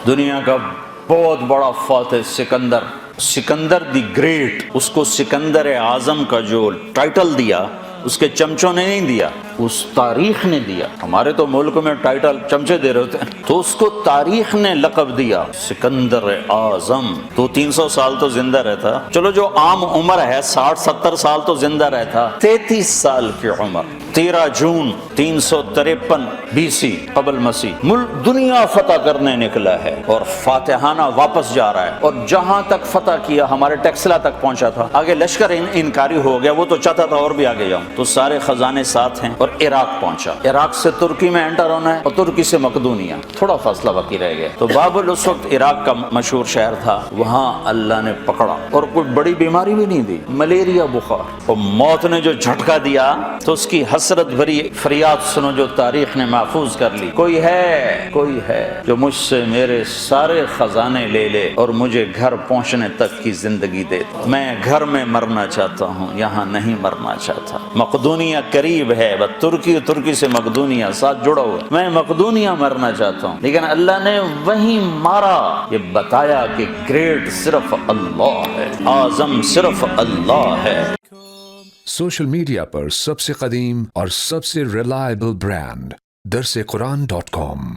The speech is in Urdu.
دنیا کا بہت بڑا فاتح سکندر دی گریٹ، اس کو سکندر اعظم کا جو ٹائٹل دیا اس کے چمچوں نے نہیں دیا، اس تاریخ نے دیا۔ ہمارے تو ملک میں ٹائٹل چمچے دے رہے ہوتے ہیں، تو اس کو تاریخ نے لقب دیا سکندر اعظم۔ تو 300 سال تو زندہ رہتا، چلو جو عام عمر ہے 60-70 سال تو زندہ رہتا، 33 سال کی عمر، 13 جون 353 BC قبل مسیح ملک دنیا فتح کرنے نکلا ہے اور فاتحانہ واپس جا رہا ہے، اور جہاں تک فتح کیا ہمارے ٹیکسلا تک پہنچا تھا، آگے لشکر انکاری ہو گیا، وہ تو چاہتا تھا اور بھی آگے جاؤں، تو سارے خزانے ساتھ ہیں، اور عراق پہنچا۔ عراق سے ترکی میں انٹر ہونا ہے اور ترکی سے مقدونیہ، تھوڑا فاصلہ باقی رہ گیا۔ تو بابل اس وقت عراق کا مشہور شہر تھا، وہاں اللہ نے پکڑا، اور کوئی بڑی بیماری بھی نہیں دی، ملیریا بخار، اور موت نے جو جھٹکا دیا تو اس کی حسرت بھری فریاد سنو جو تاریخ نے محفوظ کر لی۔ کوئی ہے جو مجھ سے میرے سارے خزانے لے لے اور مجھے گھر پہنچنے تک کی زندگی دے دے۔ میں گھر میں مرنا چاہتا ہوں، یہاں نہیں مرنا چاہتا۔ مقدونیہ قریب ہے، بس ترکی سے مقدونیہ ساتھ جڑا ہوا، میں مقدونیہ مرنا چاہتا ہوں، لیکن اللہ نے وہیں مارا، یہ بتایا کہ گریٹ صرف اللہ ہے، اعظم صرف اللہ ہے۔ سوشل میڈیا پر سب سے قدیم اور سب سے ریلائبل برانڈ درسقرآن.com